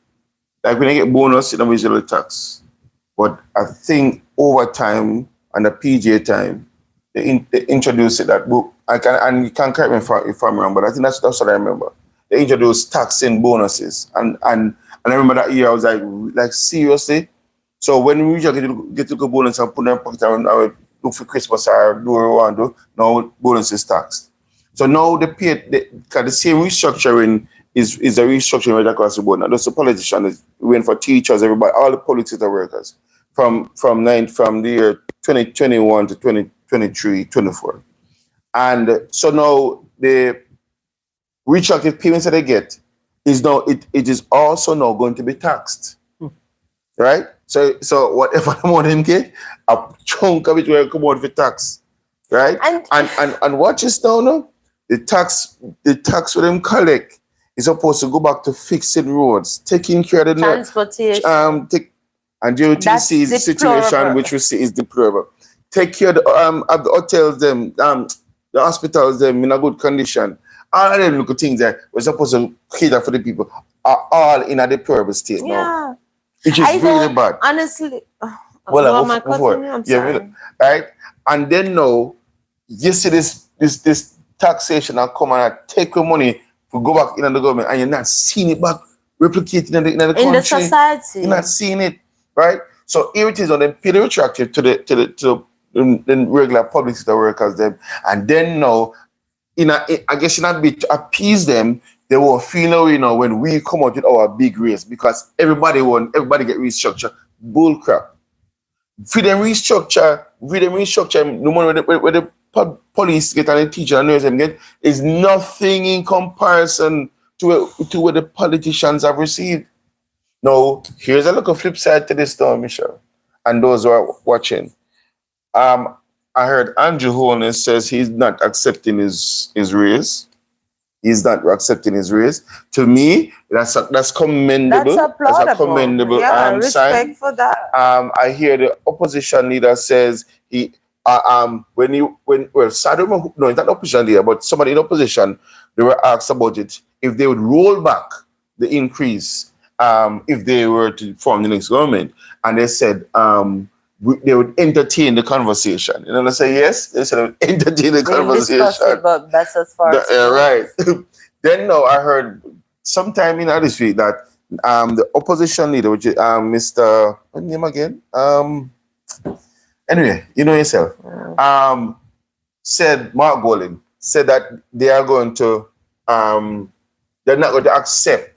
like when I get bonus, I'm usually tax. But I think over time and the PJ time, they introduced it that book. I can, and you can correct me if I'm wrong, but I think that's what I remember. They introduced tax and bonuses, and I remember that year I was like seriously. So when we usually get to go bonus and put them in pocket and I would look for Christmas or do what we want to do, now bonus is taxed. So now the same restructuring is a restructuring right across the board. Not just the politicians, went for teachers, everybody, all the public sector workers from the year 2021 to 2023, 24. And so now the retroactive payments that they get is now it is also now going to be taxed. Right? So whatever the money get, a chunk of it will come out for tax. Right? And watch this now. The tax for them collect is supposed to go back to fixing roads, taking care of the transportation. And JOTC's situation, which we see is deplorable. Take care of the hotels, them, the hospitals, them in a good condition. All of them little things that we're supposed to cater for the people are all in a deplorable state now. Which is really bad. Honestly, well, I'm sorry. Right? And then now, you see this taxation and come and take your money to go back in the government, and you're not seeing it back replicating in the country. In the society. You're not seeing it, right? So here it is on them pay the retroactive to the regular public sector workers them, and then now, I guess in a bit to appease them, they will feel when we come out with our big race because everybody get restructured. Bull crap. For them restructure, no matter where the police get and the teacher and nurse them get is nothing in comparison to what the politicians have received. Now, here's a little flip side to this though, Michelle, and those who are watching. I heard Andrew Holness says he's not accepting his raise. He's not accepting his raise. To me, that's commendable. That's applaudable. That's a commendable respect sign. for that. I hear the opposition leader says Sadoma, no, it's not opposition leader, but somebody in opposition, they were asked about it if they would roll back the increase if they were to form the next government, and they said they would entertain the conversation. You know, they say yes. They said entertain the conversation. It, but that's as far as right. Then now I heard sometime in this week that the opposition leader, which is Mr. What's his name again? Anyway, you know yourself. Said Mark Golding said that they are going to they're not going to accept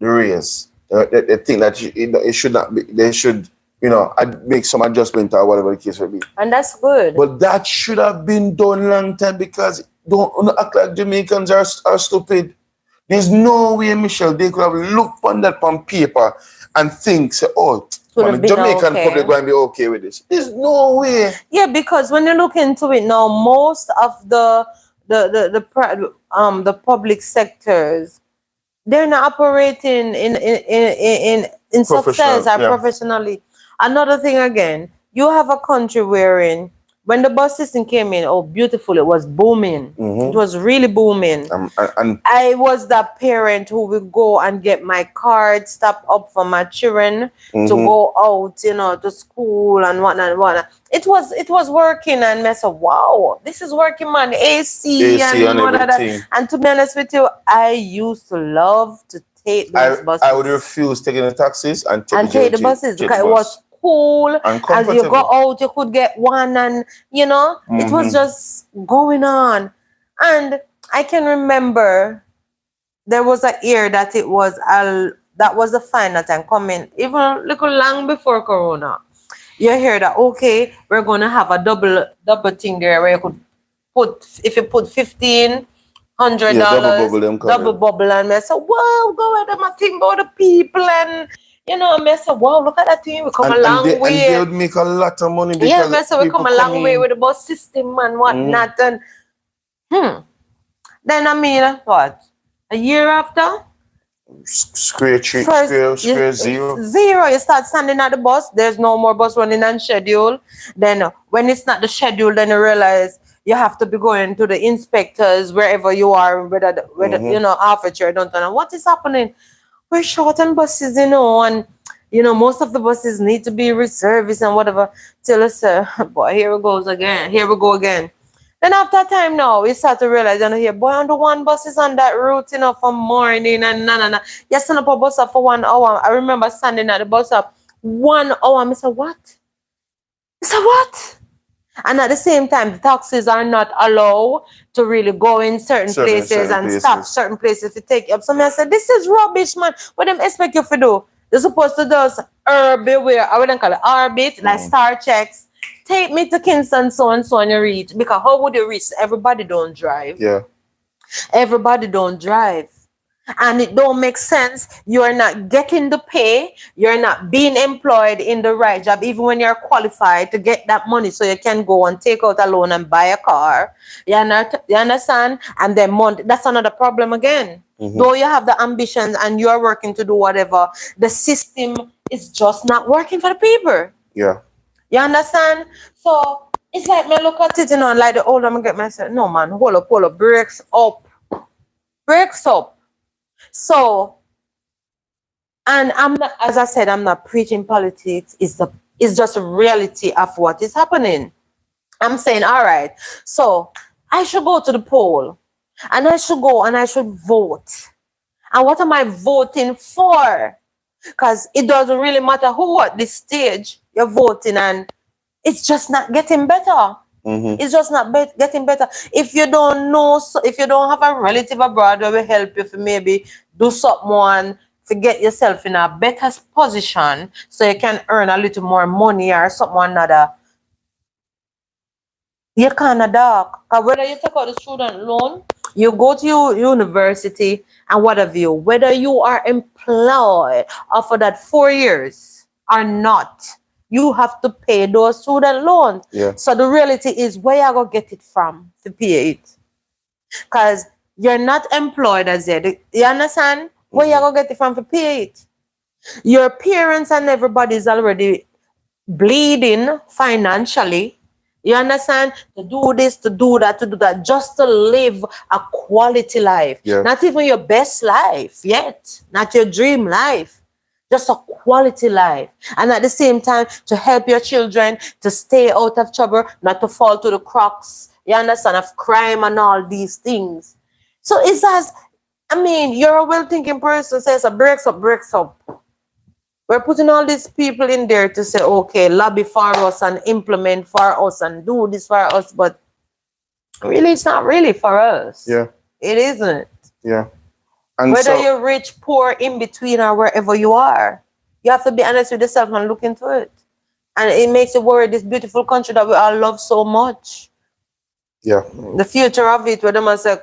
the raise. They think that it should not be. They should. I'd make some adjustment or whatever the case may be. And that's good. But that should have been done long time because don't act like Jamaicans are stupid. There's no way, Michelle, they could have looked on that on paper and think, say, Jamaican public going to be okay with this. There's no way. Yeah, because when you look into it now, most of the public sectors, they're not operating in success or professionally. Another thing again, you have a country wherein when the bus system came in, beautiful, it was booming. It was really booming. And I was that parent who would go and get my card stopped up for my children to go out, to school and whatnot. It was working, and I said, wow, this is working, man. AC and all of that. And to be honest with you, I used to love to take those buses. I would refuse taking the taxis and take the buses because it was cool. As you go out, you could get one, and it was just going on. And I can remember there was a year that it was that was a fine that I'm coming even a little long before Corona. You hear that we're gonna have a double thing there where you could if you put $1,500 double bubble, and I said, wow, go ahead, and think about the people, and I said, wow, look at that thing. We come a long way. And they would make a lot of money. Yeah, I said, we come a long way with the bus system and whatnot. And then, what? A year after, First, square zero. zero. You start standing at the bus. There's no more bus running on schedule. Then when it's not the schedule, then you realize you have to be going to the inspectors wherever you are, whether Hertfordshire, don't know what is happening. We're short on buses, and most of the buses need to be reserviced and whatever. Till us say, boy, here it goes again. Here we go again. Then after time now, we start to realize, here, boy, on the one bus is on that route, for morning and na. You stand up a bus up for 1 hour. I remember standing at the bus up 1 hour. I said, what? I said, what? And at the same time, the taxis are not allowed to really go in certain places and stop certain places to take you up. So I said, this is rubbish, man. What them expect you to do? They're supposed to do everywhere. I wouldn't call it orbit, like star checks. Take me to Kingston, so and so, and you reach. Because how would you reach? Everybody don't drive. Yeah. Everybody don't drive. And it don't make sense. You're not getting the pay. You're not being employed in the right job, even when you're qualified to get that money so you can go and take out a loan and buy a car. You understand? And then that's another problem again. Though you have the ambitions and you're working to do whatever, the system is just not working for the people. Yeah. You understand? So it's like me look at it, like the older I get myself, no man, hold up, breaks up. So, and I'm not, as I said, I'm not preaching politics. It's just a reality of what is happening. I'm saying, all right, so I should go to the poll and I should go and I should vote. And what am I voting for? Because it doesn't really matter who at this stage you're voting, and it's just not getting better. It's just not getting better. If you don't know, if you don't have a relative abroad who will help you to maybe do something and to get yourself in a better position so you can earn a little more money or something or another, you're kind of dark. Because whether you take out the student loan, you go to your university and what have you, whether you are employed after that 4 years or not, you have to pay those student loans. Yeah. So the reality is, where you going to get it from to pay it? Because you're not employed as yet. You understand? Where you going to get it from to pay it? Your parents and everybody is already bleeding financially. You understand? To do this, to do that, just to live a quality life. Yeah. Not even your best life yet. Not your dream life. Just a quality life. And at the same time, to help your children to stay out of trouble, not to fall to the cracks, you understand, of crime and all these things. So it's as, you're a well-thinking person, says it breaks up. We're putting all these people in there to say, okay, lobby for us and implement for us and do this for us, but really, it's not really for us. Yeah. It isn't. Yeah. And whether you're rich, poor, in between, or wherever you are, you have to be honest with yourself and look into it. And it makes you worry, this beautiful country that we all love so much. Yeah. The future of it, where they must say,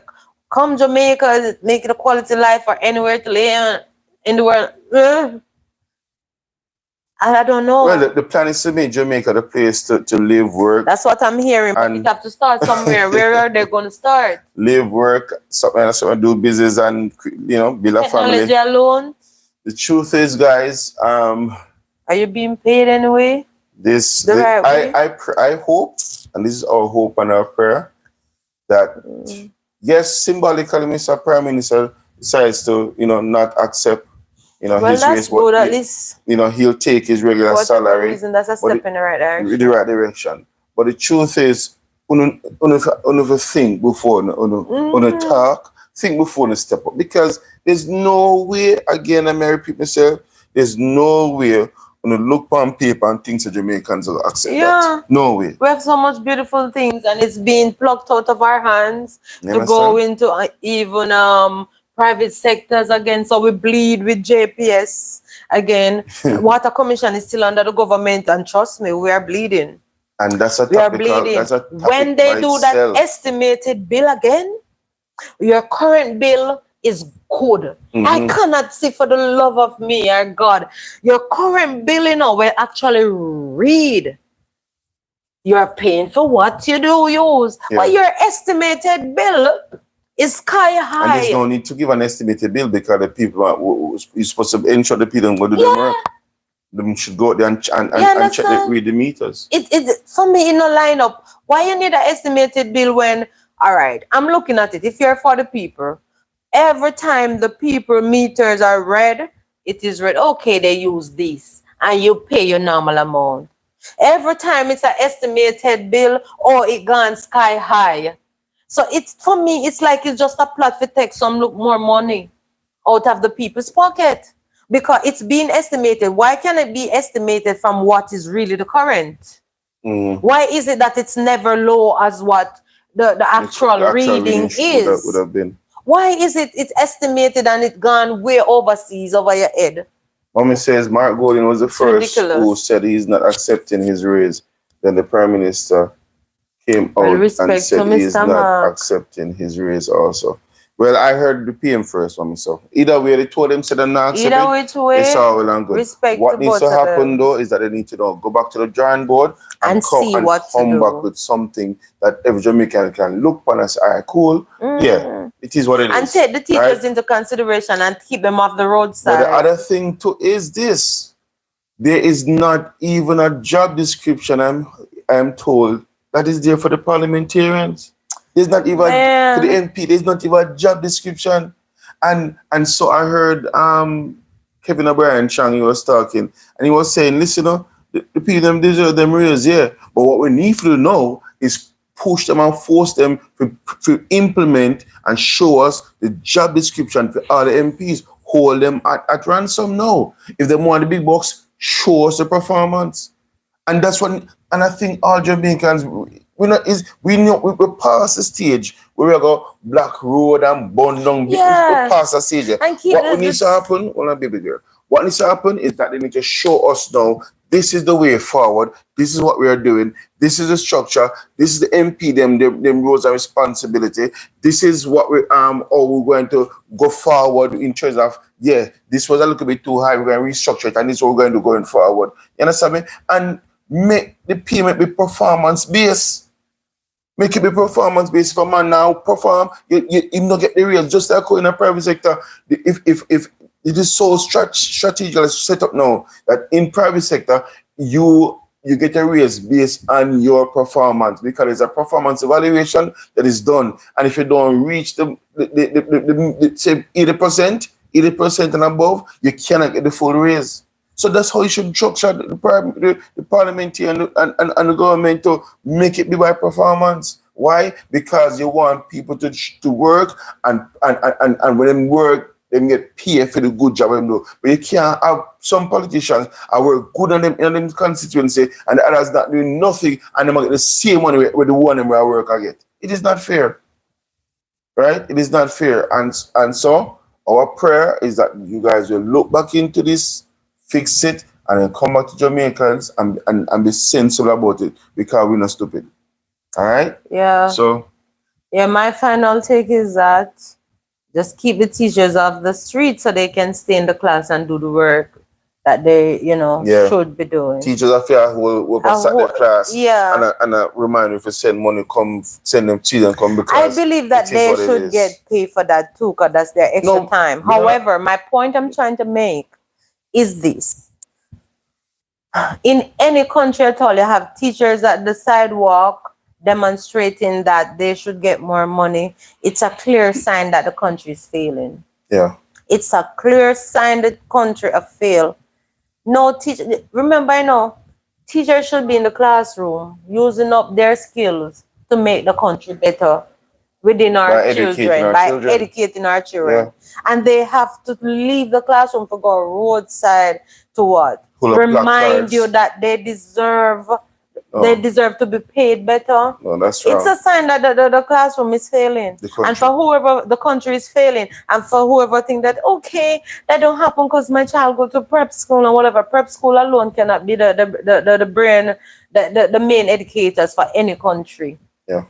come Jamaica, make it a quality life for anywhere to live in the world. I don't know. Well, the plan is to make Jamaica the place to live, work. That's what I'm hearing. But you have to start somewhere. Where are they going to start? Live, work, something, do business, and build a family. Technology alone. The truth is, guys, are you being paid anyway? I hope, and this is our hope and our prayer, that yes, symbolically, Mr. Prime Minister decides to not accept his raise, good, at least. He'll take his regular salary. Reason, that's a step in the right direction. The right direction. But the truth is, think before you talk, think before you step up. Because there's no way, again, American people say, there's no way when you look on paper and think the Jamaicans will accept that. No way. We have so much beautiful things and it's being plucked out of our hands to go into even private sectors again. So we bleed with JPS again. Water Commission is still under the government, and trust me, we are bleeding. And that's a topic. We are bleeding. When they do that estimated bill again, your current bill is good. I cannot see for the love of me, our God, your current bill, will actually read. You're paying for what you do use. But your estimated bill It's sky And there's high. no need to give an estimated bill because the people you're supposed to ensure the people go do their work. Them should go out there and check read the meters. It for me, it no line up. Why you need an estimated bill when, all right, I'm looking at it. If you're for the people, every time the people meters are read, it is read, okay, they use this, and you pay your normal amount. Every time it's an estimated bill, oh, it gone sky high. So it's, for me, it's like it's just a plot for take some look more money out of the people's pocket. Because it's being estimated. Why can't it be estimated from what is really the current? Why is it that it's never low as what the actual reading is? Would have been. Why is it's estimated and it gone way overseas over your head? Mommy says Mark Golding was the first who said he's not accepting his raise. Then the Prime Minister came out and said he's not accepting his raise also. Well, I heard the PM first one myself. Either way, they told them said they're not accepting. Either which way, it's all well and good. What needs to happen though is that they need to go back to the drawing board and see what come back with something that every Jamaican can look upon and say, all right, cool. Yeah, it is what it is. And take the teachers into consideration and keep them off the roadside. But the other thing too is this. There is not even a job description, I'm told, that is there for the parliamentarians. There's not even for the MP. There's not even a job description, and so I heard Kevin O'Brien Chang, he was talking, and he was saying, listen, the people them deserve them raise, yeah, but what we need to know is push them and force them to implement and show us the job description for all the MPs. Hold them at ransom now. If they want the big box, show us the performance, and that's what. And I think all Jamaicans. We're past the stage where we go Black Road and Bun down. We're past the stage. What needs to happen? Hold on, baby girl. What needs to happen is that they need to show us now. This is the way forward. This is what we are doing. This is the structure. This is the MP. Them roles and responsibility. This is what we're going to go forward in terms of this was a little bit too high. We're going to restructure it, and this is what we're going to do going forward. You understand me? And make the payment be performance based. Make it be performance based. For man now perform, you not get the raise. Just like in the private sector, if it is so strategically set up now that in private sector you get a raise based on your performance, because there's a performance evaluation that is done, and if you don't reach the say 80% and above, you cannot get the full raise. So that's how you should structure the parliament and the government to make it be by performance. Why? Because you want people to work, and when they work, they get paid for the good job they do. But you can't have some politicians that work good on them in them constituency and the others not doing nothing, and they get the same money with the one them where work I get. It is not fair. Right? It is not fair. And so our prayer is that you guys will look back into this, fix it, and then come back to Jamaicans and be sensible about it, because we're not stupid. All right? Yeah. So. Yeah, my final take is that just keep the teachers off the street so they can stay in the class and do the work that they, should be doing. Teachers are fair will sat their class. Yeah. And a reminder, if you send money, send them children come, because I believe that they should get paid for that too, because that's their extra time. However, my point I'm trying to make is this. In any country at all, you have teachers at the sidewalk demonstrating that they should get more money. It's a clear sign that the country is failing. Yeah. It's a clear sign that the country is fail. No teacher. Remember, teachers should be in the classroom using up their skills to make the country better within our children, by educating our children. Yeah. And they have to leave the classroom to go roadside to what? Remind you that they deserve to be paid better. No, that's wrong. It's a sign that the classroom is failing. And for whoever the country is failing, and for whoever think that, okay, that don't happen because my child go to prep school or whatever. Prep school alone cannot be the brain, the main educators for any country. Yeah.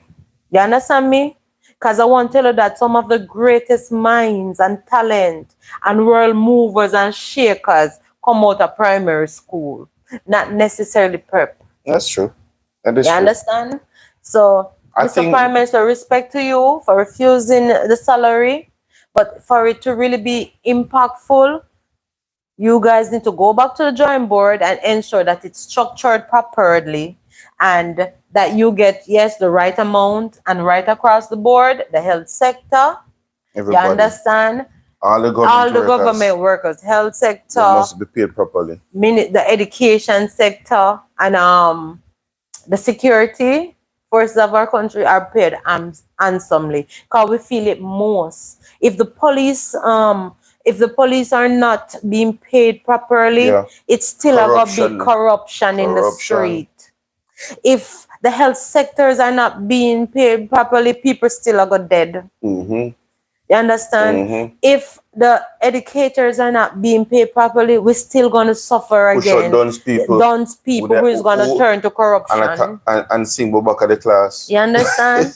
You understand me? Because I want to tell you that some of the greatest minds and talent and world movers and shakers come out of primary school, not necessarily prep. That's true. That is true. Understand? So I Mr. think Prime Minister, respect to you for refusing the salary, but for it to really be impactful, you guys need to go back to the drawing board and ensure that it's structured properly and that you get, yes, the right amount and right across the board, the health sector, you everybody, understand? all the All government the workers, government workers, health they sector, must be paid properly. the education sector, and the security forces of our country are paid handsomely because we feel it most. If the police are not being paid properly, Yeah. it's still a gonna be Corruption. corruption in the Corruption. street. If the health sectors are not being paid properly, people still are go dead. Mm-hmm. You understand? Mm-hmm. If the educators are not being paid properly, we're still gonna suffer Push out again. Duns people. Duns people who is gonna turn to corruption. And sing back of the class. You understand?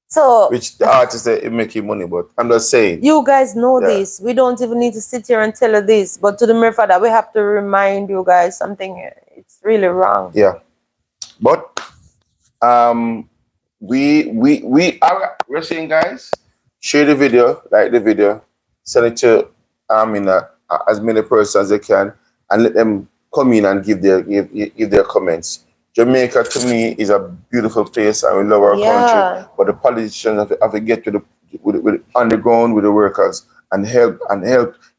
So Which the artists they make you money, but I'm just saying. you guys know Yeah. this. We don't even need to sit here and tell you this. But to the mere fact that we have to remind you guys something, it's really wrong. Yeah. But we're saying, guys, share the video, like the video, send it to as many persons as they can, and let them come in and give their comments. Jamaica to me is a beautiful place, and we love our country. But the politicians have to get to with on the ground with the workers and help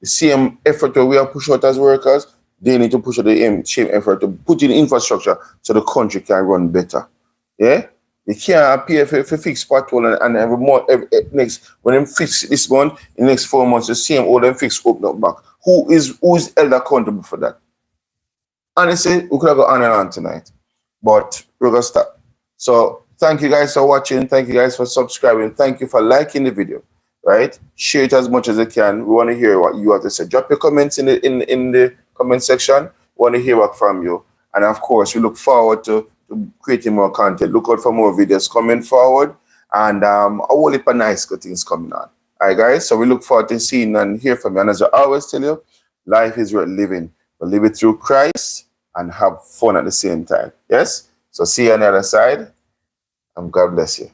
the same effort that we are push out as workers. They need to push out the same effort to put in infrastructure so the country can run better. Yeah, you can't pay for fix pothole and every month, next when them fix this month, in the next 4 months, the same all them fix open up back. Who is held accountable for that? Honestly, we could have got on and on tonight, but we're gonna stop. So thank you guys for watching. Thank you guys for subscribing. Thank you for liking the video. Right? Share it as much as you can. We want to hear what you have to say. Drop your comments in the comment section. We want to hear back from you. And of course, we look forward to creating more content. Look out for more videos coming forward. And a whole heap of nice good things coming on. All right, guys. So we look forward to seeing and hear from you. And as I always tell you, life is worth living. But live it through Christ and have fun at the same time. Yes? So see you on the other side. And God bless you.